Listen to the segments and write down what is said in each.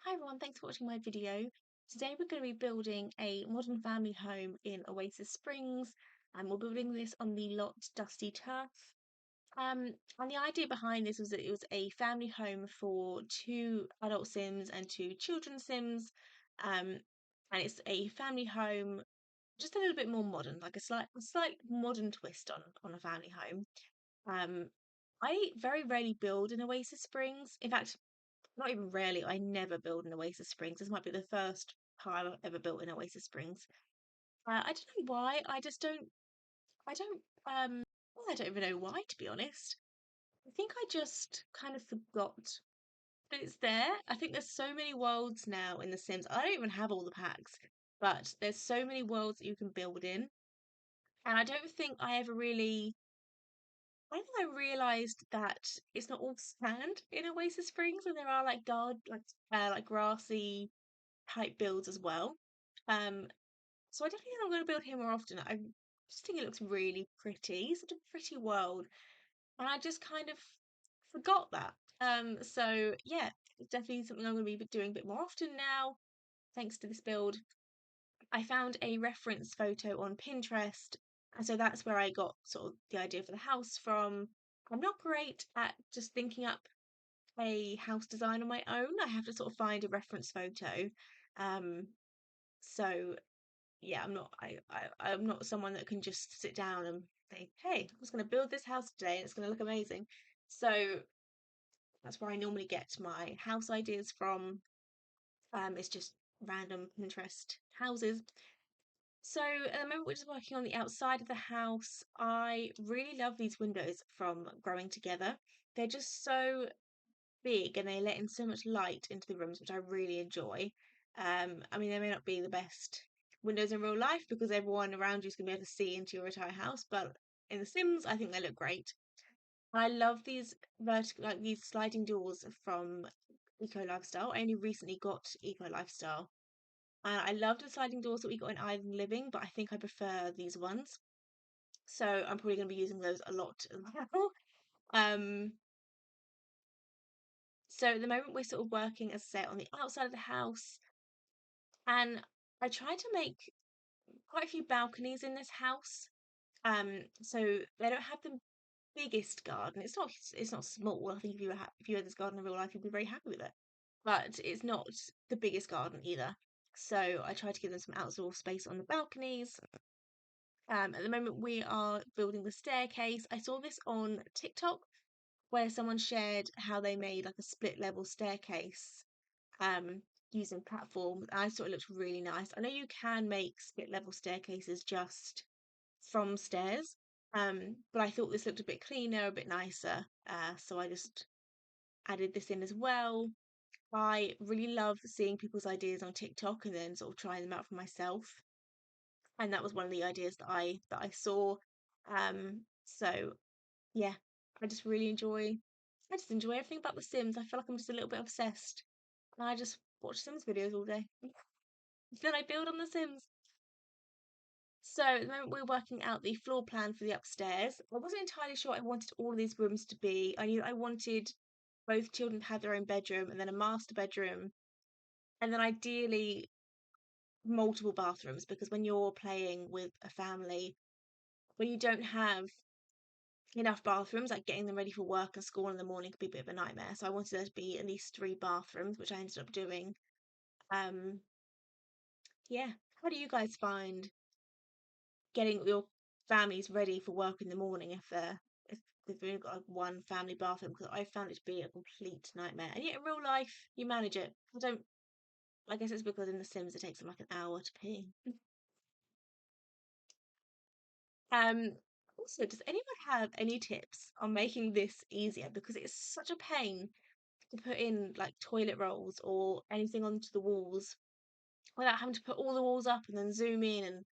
Hi everyone, thanks for watching my video. Today we're going to be building a modern family home in Oasis Springs, and we're building this on the lot Dusty Turf. And the idea behind this was that it was a family home for two adult Sims and two children Sims. And it's a family home just a little bit more modern, like a slight modern twist on a family home. I very rarely build in Oasis Springs. In fact, not even rarely, I never build in Oasis Springs. This might be the first time I've ever built in Oasis Springs. I don't know why. I don't, well, I don't even know why, to be honest. I think I just kind of forgot that it's there. I think there's so many worlds now in The Sims. I don't even have all the packs, but there's so many worlds that you can build in. And I don't think I ever really, I don't think I realised that it's not all sand in Oasis Springs, and there are like grassy type builds as well. Um, so I definitely think I'm going to build here more often. I just think it looks really pretty, such a pretty world, and I just kind of forgot that. So yeah, it's definitely something I'm going to be doing a bit more often now, thanks to this build. I found a reference photo on Pinterest, and so that's where I got sort of the idea for the house from. I'm not great at just thinking up a house design on my own. I have to sort of find a reference photo. Um, so yeah, I'm not someone that can just sit down and think, hey, I'm just going to build this house today and it's going to look amazing. So that's where I normally get my house ideas from. It's just random Pinterest houses. So at the moment we're just working on the outside of the house. I really love these windows from Growing Together. They're just so big and they let in so much light into the rooms, which I really enjoy. I mean, they may not be the best windows in real life because everyone around you is going to be able to see into your entire house, but in The Sims, I think they look great. I love these vertical, like these sliding doors from Eco Lifestyle. I only recently got Eco Lifestyle. I love the sliding doors that we got in Island Living, but I think I prefer these ones. So I'm probably going to be using those a lot as well. Um, So at the moment we're sort of working, as I say, on the outside of the house, and I tried to make quite a few balconies in this house. So they don't have the biggest garden. It's not small. I think if you had this garden in real life, you'd be very happy with it. But it's not the biggest garden either. So I tried to give them some outdoor space on the balconies. At the moment we are building the staircase. I saw this on TikTok where someone shared how they made like a split level staircase um using platforms. I thought it looked really nice. I know you can make split level staircases just from stairs, but I thought this looked a bit cleaner, a bit nicer. So I just added this in as well. I really love seeing people's ideas on TikTok and then sort of trying them out for myself. And that was one of the ideas that I saw. So yeah, I just enjoy everything about The Sims. I feel like I'm just a little bit obsessed. And I just watch Sims videos all day. Then I build on The Sims. So at the moment we're working out the floor plan for the upstairs. I wasn't entirely sure I wanted all of these rooms to be. I knew I wanted both children to have their own bedroom and then a master bedroom. And then ideally multiple bathrooms because when you're playing with a family, when you don't have enough bathrooms, like getting them ready for work and school in the morning could be a bit of a nightmare. So I wanted there to be at least three bathrooms, which I ended up doing. Um, yeah. How do you guys find getting your families ready for work in the morning if they've only got like one family bathroom? Because I found it to be a complete nightmare. And yet in real life, you manage it. I don't. I guess it's because in The Sims it takes them like an hour to pee. Um. Also, does anyone have any tips on making this easier? Because it's such a pain to put in like toilet rolls or anything onto the walls without having to put all the walls up and then zoom in and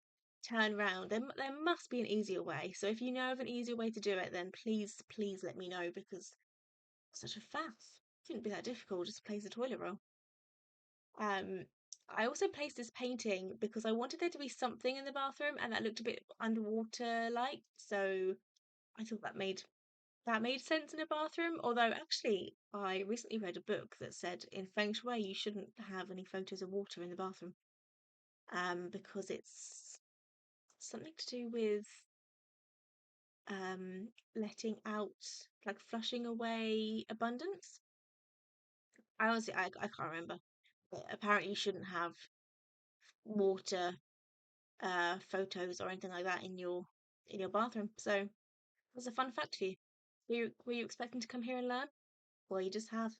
turn around. There must be an easier way. So if you know of an easier way to do it, then please let me know because it's such a faff. It shouldn't be that difficult. Just place a toilet roll. Um, I also placed this painting because I wanted there to be something in the bathroom and that looked a bit underwater like. So I thought that made that made sense in a bathroom. Although, actually, I recently read a book that said in Feng Shui you shouldn't have any photos of water in the bathroom, because it's something to do with letting out, like flushing away abundance. I honestly, I can't remember, but apparently you shouldn't have water photos or anything like that in your bathroom. So that's a fun fact for you. Were you expecting to come here and learn? Well, you just have.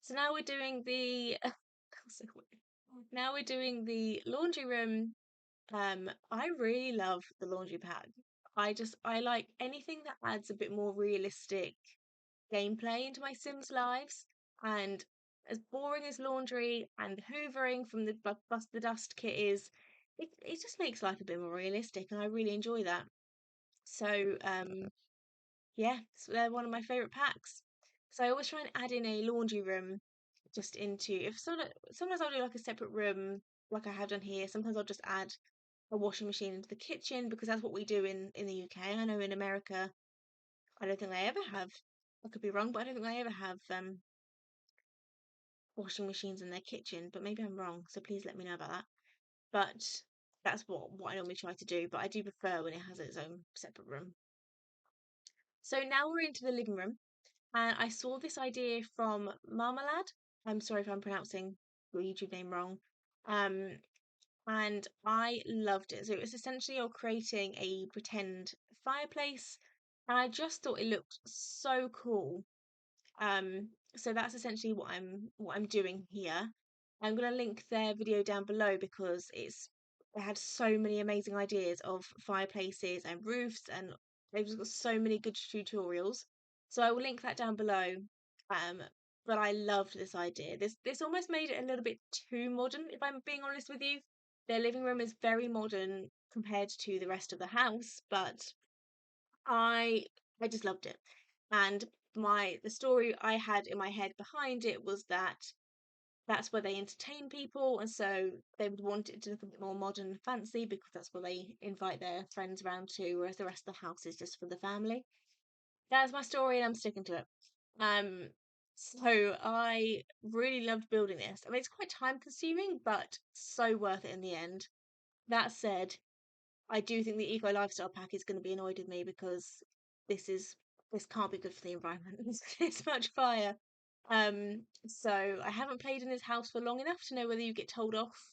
So now we're doing the so now we're doing the laundry room. I really love the laundry pad. I like anything that adds a bit more realistic gameplay into my Sims lives. And as boring as laundry and hoovering from the bust the dust kit is, it just makes life a bit more realistic, and I really enjoy that. So yeah, so they're one of my favorite packs. So I always try and add in a laundry room just into, if sometimes I'll do like a separate room like I have done here. Sometimes I'll just add a washing machine into the kitchen because that's what we do in the UK. I know in America, I don't think they ever have. I could be wrong, but I don't think they ever have washing machines in their kitchen. But maybe I'm wrong, so please let me know about that. But that's what I normally try to do. But I do prefer when it has its own separate room. So now we're into the living room, and I saw this idea from Marmalade. I'm sorry if I'm pronouncing your YouTube name wrong. Um, and I loved it. So it was essentially you're creating a pretend fireplace, and I just thought it looked so cool. So that's essentially what I'm doing here. I'm gonna link their video down below because they had so many amazing ideas of fireplaces and roofs, and they've just got so many good tutorials. So I will link that down below. Um, but I loved this idea. This almost made it a little bit too modern, if I'm being honest with you. Their living room is very modern compared to the rest of the house, but I I just loved it. And the story I had in my head behind it was that that's where they entertain people, and so they would want it to look a bit more modern and fancy because that's where they invite their friends around to, whereas the rest of the house is just for the family. That's my story, and I'm sticking to it. Um, so I really loved building this. I mean, it's quite time consuming, but so worth it in the end. That said, I do think the eco lifestyle pack is going to be annoyed with me because this is this can't be good for the environment. It's much fire. So I haven't played in this house for long enough to know whether you get told off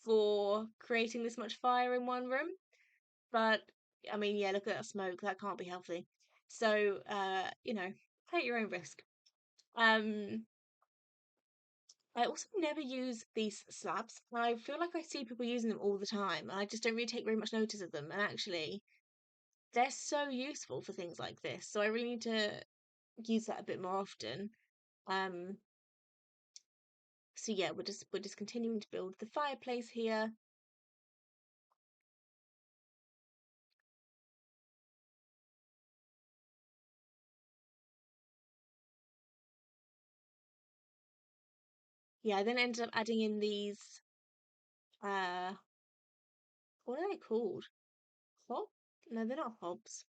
for creating this much fire in one room. But I mean, yeah, look at that smoke. That can't be healthy. So play at your own risk. Um, I also never use these slabs. I feel like I see people using them all the time, and I just don't really take very much notice of them. And actually, they're so useful for things like this. So I really need to use that a bit more often. Um, so yeah, we're just continuing to build the fireplace here. Yeah, I then ended up adding in these uh what are they called? Hob? No, they're not hobs.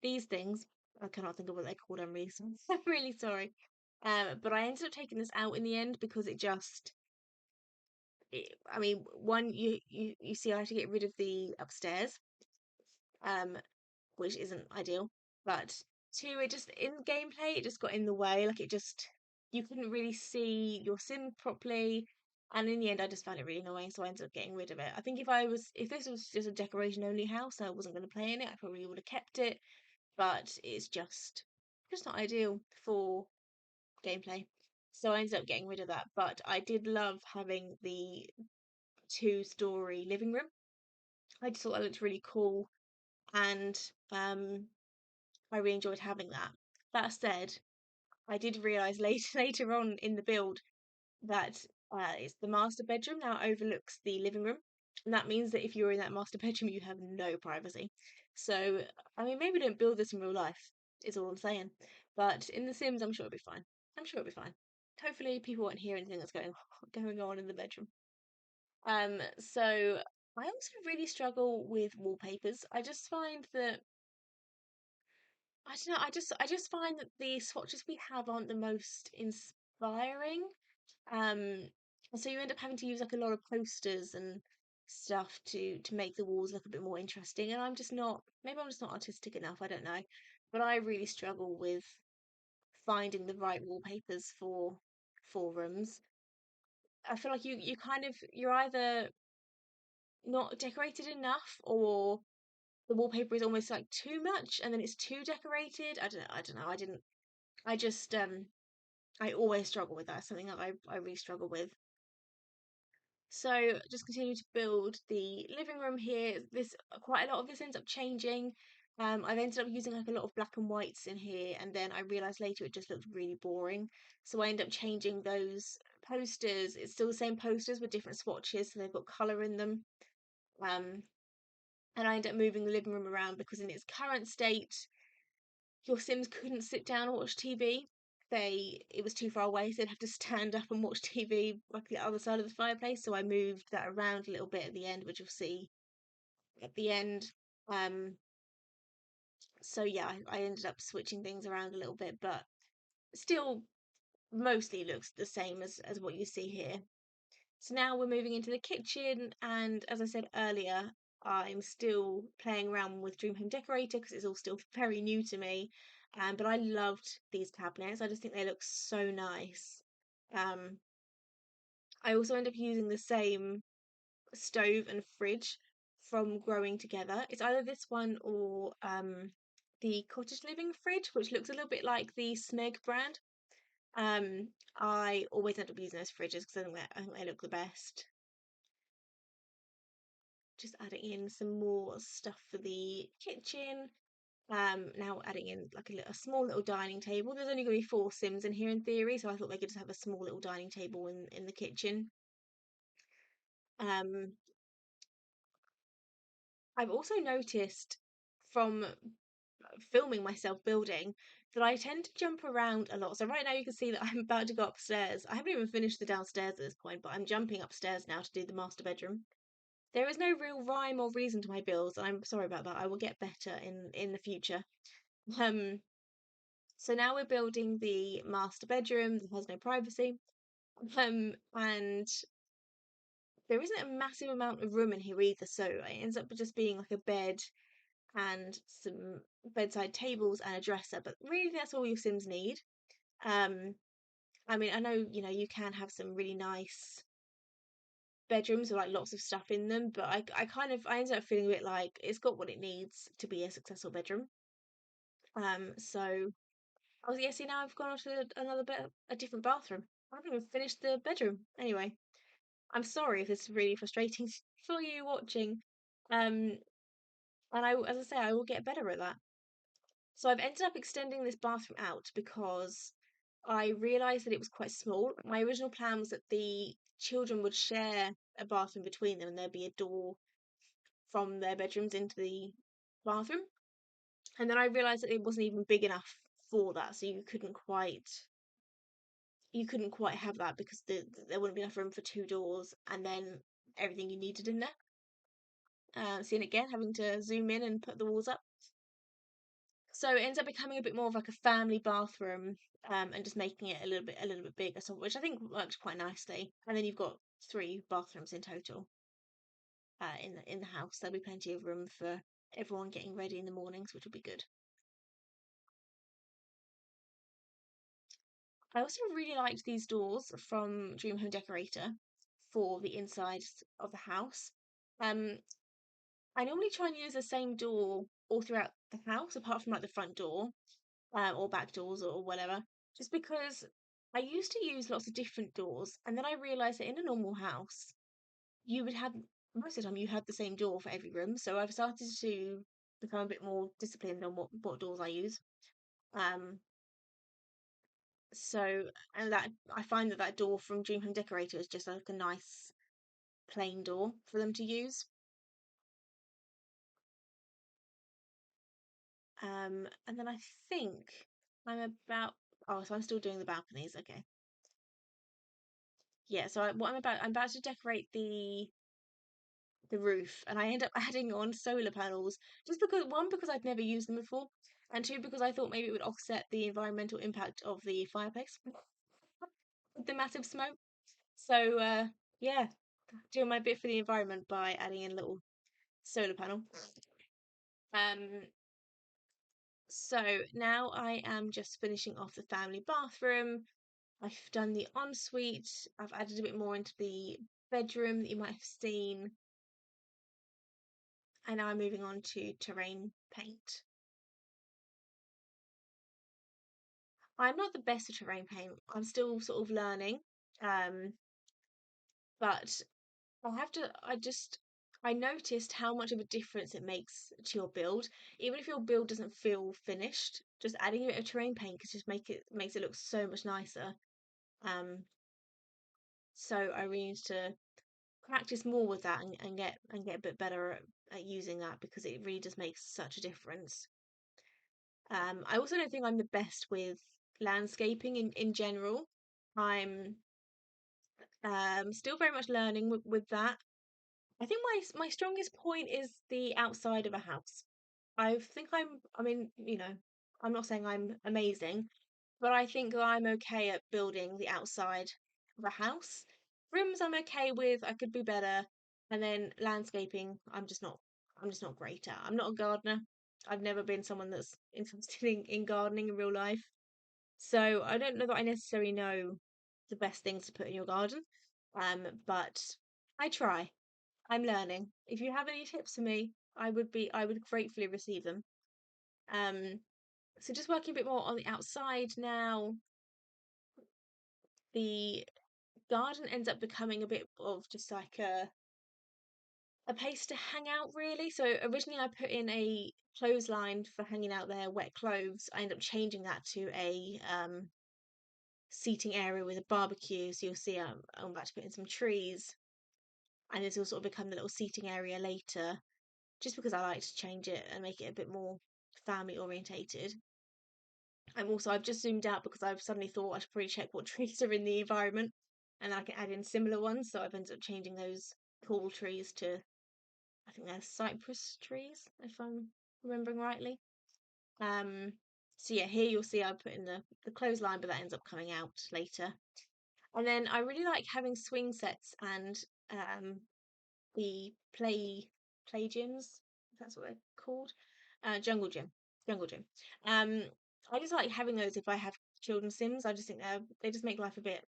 These things. I cannot think of what they're called. I'm really I'm really sorry. But I ended up taking this out in the end because I mean, one, you see, I had to get rid of the upstairs, um, which isn't ideal. But two, it just in gameplay, it just got in the way. Like you couldn't really see your sim properly. And in the end, I just found it really annoying, so I ended up getting rid of it. I think if this was just a decoration only house, I wasn't going to play in it. I probably would have kept it, but it's just not ideal for gameplay. So I ended up getting rid of that. But I did love having the two-story living room. I just thought that looked really cool, and um, I really enjoyed having that. That said, I did realise later on in the build that it's the master bedroom now overlooks the living room, and that means that if you're in that master bedroom, you have no privacy. So, I mean, maybe don't build this in real life, is all I'm saying. But in The Sims, I'm sure it'll be fine. I'm sure it'll be fine. Hopefully, people won't hear anything that's going on in the bedroom. So I also really struggle with wallpapers. I just find that I don't know. I just find that the swatches we have aren't the most inspiring. Um, so you end up having to use like a lot of posters and stuff to make the walls look a bit more interesting. And I'm just not. Maybe I'm just not artistic enough. I don't know. But I really struggle with finding the right wallpapers for rooms. I feel like you kind of you're either not decorated enough or the wallpaper is almost like too much and then it's too decorated. I don't know. I just I always struggle with that. Something that I really struggle with. So just continue to build the living room here. This quite a lot of this ends up changing. I've ended up using like a lot of black and whites in here, and then I realized later it just looked really boring. So I end up changing those posters. It's still the same posters with different swatches, so they've got color in them. Um, and I end up moving the living room around because in its current state, your Sims couldn't sit down and watch TV. It was too far away, so they'd have to stand up and watch TV like the other side of the fireplace. So I moved that around a little bit at the end, which you'll see at the end. Um, so yeah, I ended up switching things around a little bit, but still mostly looks the same as what you see here. So now we're moving into the kitchen, and as I said earlier, I'm still playing around with Dream Home Decorator because it's all still very new to me. But I loved these cabinets. I just think they look so nice. Um, I also end up using the same stove and fridge from Growing Together. It's either this one or the Cottage Living fridge, which looks a little bit like the Smeg brand. Um, I always end up using those fridges because I think they look the best. Just adding in some more stuff for the kitchen. Now adding in like a small little dining table. There's only going to be 4 Sims in here in theory, so I thought they could just have a small little dining table in the kitchen. Um, I've also noticed from filming myself building that I tend to jump around a lot. So right now you can see that I'm about to go upstairs. I haven't even finished the downstairs at this point, but I'm jumping upstairs now to do the master bedroom. There is no real rhyme or reason to my builds, and I'm sorry about that. I will get better in the future. Um, so now we're building the master bedroom that has no privacy. And there isn't a massive amount of room in here either, so it ends up just being like a bed and some bedside tables and a dresser, but really that's all your Sims need. Um, I mean, I know, you can have some really nice bedrooms with like lots of stuff in them, but I ended up feeling a bit like it's got what it needs to be a successful bedroom. So I was, yeah, see, now I've gone on to another bit, a different bathroom. I haven't even finished the bedroom. Anyway, I'm sorry if this is really frustrating for you watching. Um, and as I say, I will get better at that. So I've ended up extending this bathroom out because I realised that it was quite small. My original plan was that the children would share a bathroom between them and there'd be a door from their bedrooms into the bathroom. And then I realised that it wasn't even big enough for that, so you couldn't quite have that because there wouldn't be enough room for 2 doors and then everything you needed in there. Seeing again, having to zoom in and put the walls up. So it ends up becoming a bit more of like a family bathroom, and just making it a little bit bigger, so which I think works quite nicely. And then you've got 3 bathrooms in total, in the house. There'll be plenty of room for everyone getting ready in the mornings, which will be good. I also really liked these doors from Dream Home Decorator for the inside of the house. Um, I normally try and use the same door all throughout the house, apart from like the front door, or back doors or whatever, just because I used to use lots of different doors, and then I realized that in a normal house, you would have most of the time you had the same door for every room. So I've started to become a bit more disciplined on what doors I use. Um, so and that I find that door from Dream Home Decorator is just like a nice plain door for them to use. And then I think I'm about. Oh, so I'm still doing the balconies. Okay. Yeah, so I'm about to decorate the roof, and I end up adding on solar panels just because I'd never used them before. and two, because I thought maybe it would offset the environmental impact of the fireplace with the massive smoke. So yeah, doing my bit for the environment by adding in a little solar panel. Um, so now I am just finishing off the family bathroom. I've done the ensuite. I've added a bit more into the bedroom that you might have seen. And now I'm moving on to terrain paint. I'm not the best at terrain paint. I'm still sort of learning. Um, but I noticed how much of a difference it makes to your build. Even if your build doesn't feel finished, just adding a bit of terrain paint can just makes it look so much nicer. Um, so I really need to practice more with that and get a bit better at using that, because it really does make such a difference. I also don't think I'm the best with landscaping in general. I'm still very much learning with that. I think my strongest point is the outside of a house. I mean, I'm not saying I'm amazing, but I think that I'm okay at building the outside of a house. Rooms I'm okay with, I could be better. And then landscaping, I'm just not great at. I'm not a gardener. I've never been someone that's interested in gardening in real life. So I don't know that I necessarily know the best things to put in your garden. But I try. I'm learning. If you have any tips for me, I would gratefully receive them. Um, so just working a bit more on the outside now. The garden ends up becoming a bit of just like a place to hang out, really. So originally I put in a clothesline for hanging out their wet clothes. I ended up changing that to a seating area with a barbecue. So you'll see I'm about to put in some trees, and this will sort of become the little seating area later, just because I like to change it and make it a bit more family orientated. I've just zoomed out because I've suddenly thought I should probably check what trees are in the environment, and I can add in similar ones. So I've ended up changing those tall trees to, I think they're cypress trees, if I'm remembering rightly. Um, so yeah, here you'll see I put in the clothesline, but that ends up coming out later. And then I really like having swing sets and um the play gyms, if that's what they're called. Jungle gym. Jungle gym. Um, I just like having those if I have children's sims. I just think they just make life a bit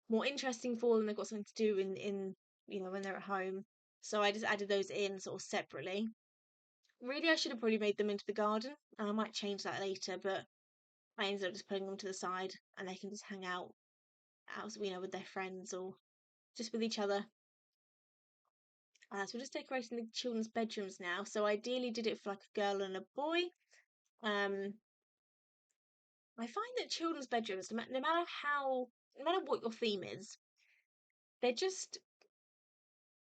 more interesting for them. They've got something to do in when they're at home. So I just added those in sort of separately. Really, I should have probably made them into the garden, and I might change that later, but I ended up just putting them to the side, and they can just hang out, with their friends or just with each other. So we're just decorating the children's bedrooms now. So ideally did it for like a girl and a boy. Um, I find that children's bedrooms, no matter what your theme is, they're just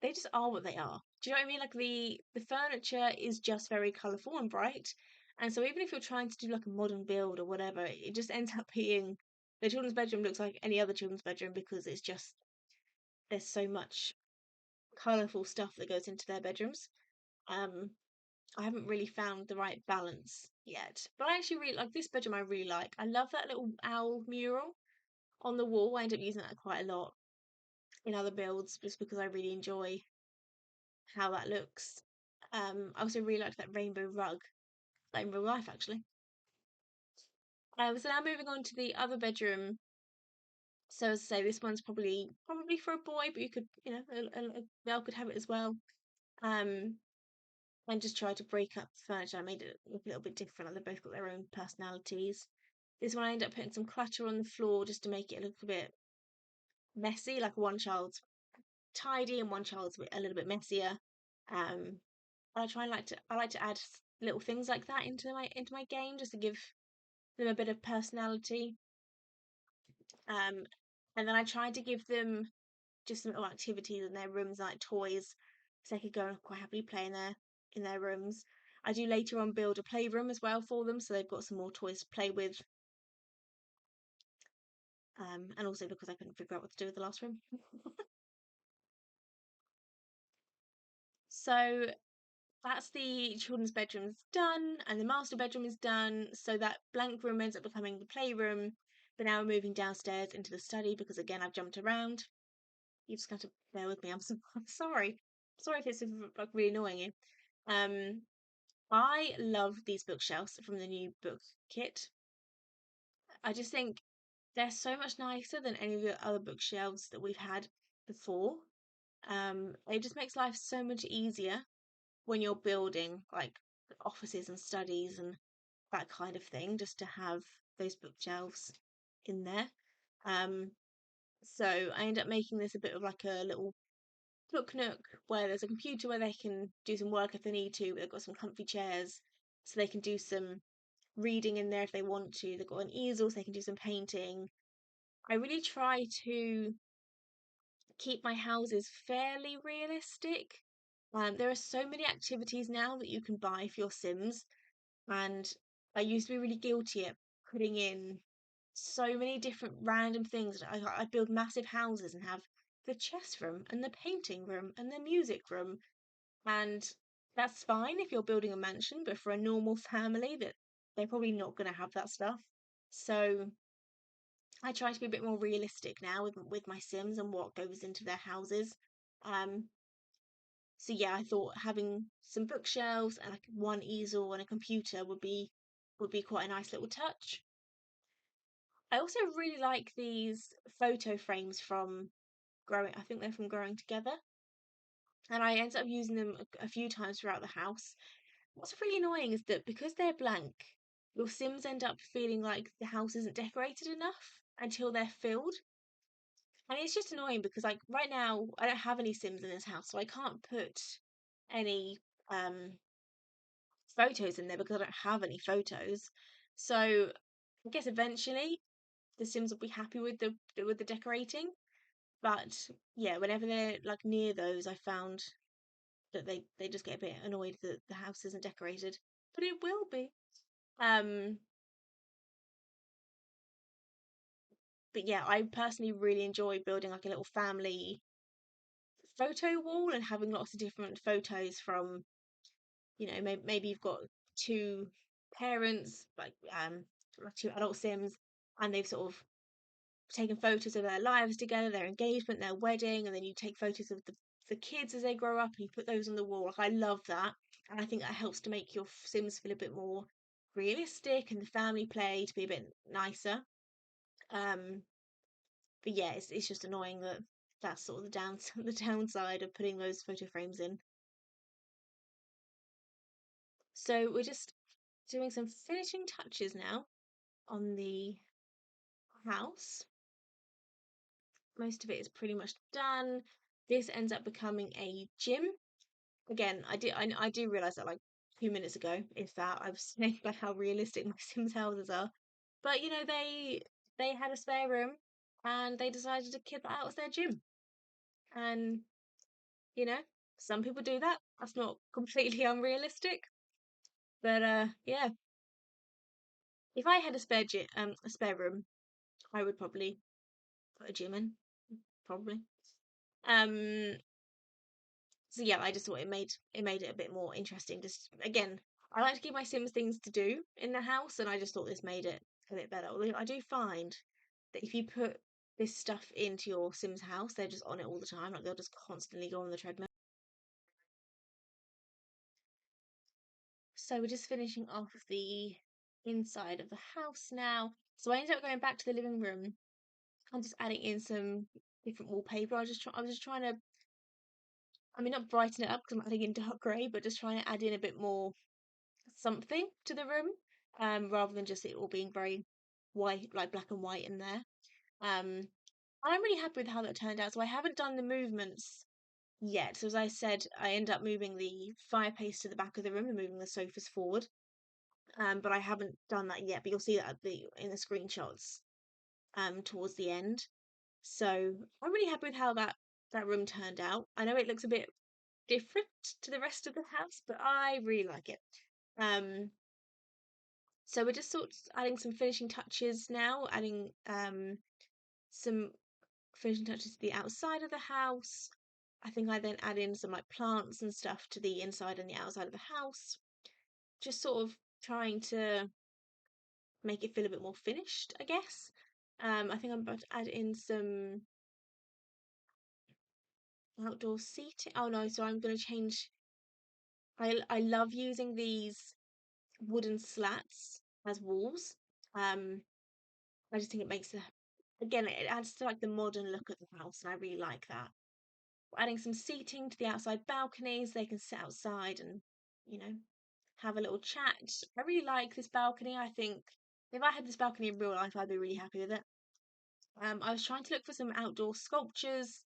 they just are what they are. Do you know what I mean? Like the furniture is just very colourful and bright. And so even if you're trying to do like a modern build or whatever, it just ends up being the children's bedroom looks like any other children's bedroom, because it's just there's so much colourful stuff that goes into their bedrooms. Um, I haven't really found the right balance yet. But I actually really like this bedroom. I really like. I love that little owl mural on the wall. I end up using that quite a lot in other builds, just because I really enjoy how that looks. I also really like that rainbow rug, like in real life actually. So now moving on to the other bedroom. So as I say, this one's probably for a boy, but you could, a girl could have it as well. Um, and just try to break up the furniture. I made it look a little bit different. Like they've both got their own personalities. This one I ended up putting some clutter on the floor just to make it look a bit messy. Like one child's tidy and one child's a little bit messier. Um, I like to add little things like that into my game, just to give them a bit of personality. Um, and then I tried to give them just some little activities in their rooms, like toys, so they could go and quite happily play in their rooms. I do later on build a playroom as well for them, so they've got some more toys to play with. And also because I couldn't figure out what to do with the last room. So that's the children's bedroom's done, and the master bedroom is done. So that blank room ends up becoming the playroom. But now we're moving downstairs into the study because again I've jumped around. You just got to bear with me. I'm sorry. Sorry if it's like really annoying you. Um, I love these bookshelves from the new book kit. I just think they're so much nicer than any of the other bookshelves that we've had before. It just makes life so much easier when you're building like offices and studies and that kind of thing, just to have those bookshelves in there. Um, so I end up making this a bit of like a little book nook where there's a computer where they can do some work if they need to. They've got some comfy chairs so they can do some reading in there if they want to. They've got an easel so they can do some painting. I really try to keep my houses fairly realistic. There are so many activities now that you can buy for your Sims, and I used to be really guilty at putting in so many different random things. I build massive houses and have the chess room and the painting room and the music room, and that's fine if you're building a mansion, but for a normal family, that they're probably not going to have that stuff. So I try to be a bit more realistic now with my Sims and what goes into their houses. Um, so yeah, I thought having some bookshelves and like one easel and a computer would be quite a nice little touch. I also really like these photo frames from Growing. I think they're from Growing Together, and I ended up using them a few times throughout the house. What's really annoying is that because they're blank, your Sims end up feeling like the house isn't decorated enough until they're filled. And it's just annoying because like right now I don't have any Sims in this house, so I can't put any photos in there because I don't have any photos. So I guess eventually the Sims will be happy with the decorating. But yeah, whenever they're like near those, I found that they just get a bit annoyed that the house isn't decorated. But it will be. Um but yeah, I personally really enjoy building like a little family photo wall and having lots of different photos from, maybe you've got two parents, like two adult Sims, and they've sort of taken photos of their lives together, their engagement, their wedding, and then you take photos of the kids as they grow up and you put those on the wall. Like I love that, and I think that helps to make your Sims feel a bit more realistic and the family play to be a bit nicer. Um, but yeah, it's just annoying that that's sort of the downside of putting those photo frames in. So we're just doing some finishing touches now on the house. Most of it is pretty much done. This ends up becoming a gym. Again, I do realize that like 2 minutes ago, if that, I was saying about how realistic my Sims houses are. But they had a spare room and they decided to keep that out as their gym. And you know, some people do that. That's not completely unrealistic. But yeah, if I had a spare room, I would probably put a gym in. Probably. Um, so yeah, I just thought it made it a bit more interesting. Just again, I like to give my Sims things to do in the house, and I just thought this made it a bit better. Although I do find that if you put this stuff into your Sims house, they're just on it all the time. Like they'll just constantly go on the treadmill. So we're just finishing off the inside of the house now. So I ended up going back to the living room and just adding in some different wallpaper. I was just trying to, I mean, not brighten it up because I'm adding in dark grey, but just trying to add in a bit more something to the room, rather than just it all being very white, like black and white in there. Um, I'm really happy with how that turned out. So I haven't done the movements yet. So as I said, I end up moving the fireplace to the back of the room and moving the sofas forward. But I haven't done that yet. But you'll see that in the screenshots towards the end. So I'm really happy with how that room turned out. I know it looks a bit different to the rest of the house, but I really like it. Um, so we're just sort of adding some finishing touches now, adding some finishing touches to the outside of the house. I think I then add in some like plants and stuff to the inside and the outside of the house, just sort of trying to make it feel a bit more finished, I guess. I think I'm about to add in some outdoor seating. Oh no, so I'm going to change. I love using these wooden slats as walls. Um, I just think it makes again, it adds to like the modern look of the house, and I really like that. Adding some seating to the outside balconies, they can sit outside and, you know, have a little chat. I really like this balcony. I think if I had this balcony in real life, I'd be really happy with it. I was trying to look for some outdoor sculptures,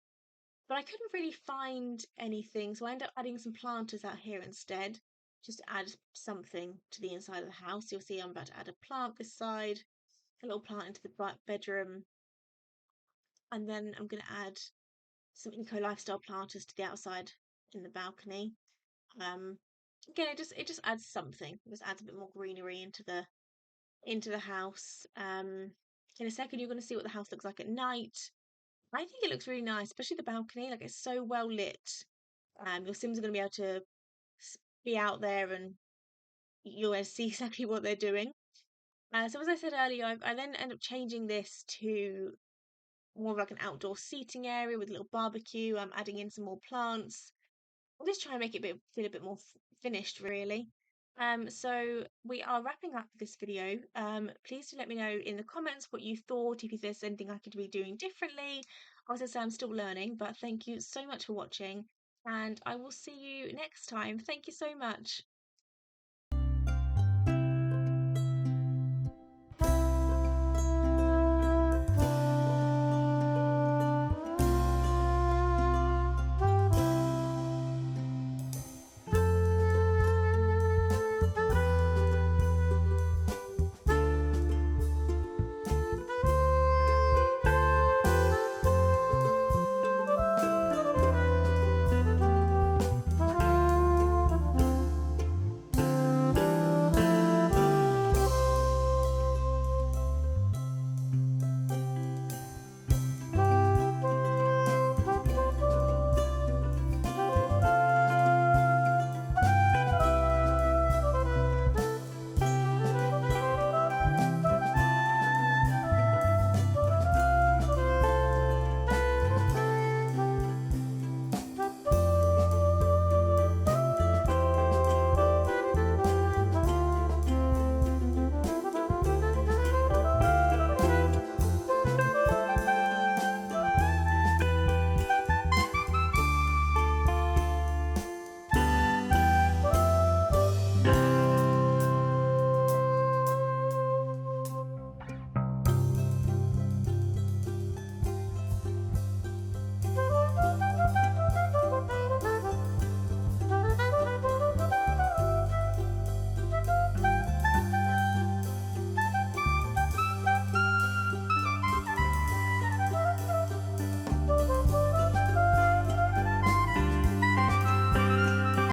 but I couldn't really find anything, so I ended up adding some planters out here instead, just to add something to the inside of the house. You'll see I'm about to add a plant this side, a little plant into the bedroom, and then I'm going to add some eco lifestyle planters to the outside in the balcony. Um, Again, it just adds something. It just adds a bit more greenery into the house. In a second, you're going to see what the house looks like at night. I think it looks really nice, especially the balcony. Like it's so well lit. Your Sims are going to be able to be out there and you'll be able to see exactly what they're doing. So as I said earlier, I then end up changing this to more of like an outdoor seating area with a little barbecue. I'm adding in some more plants. I'll just try and make it feel a bit more finished, really. So we are wrapping up this video. Please do let me know in the comments what you thought, if there's anything I could be doing differently. As I say, I'm still learning, but thank you so much for watching, and I will see you next time. Thank you so much.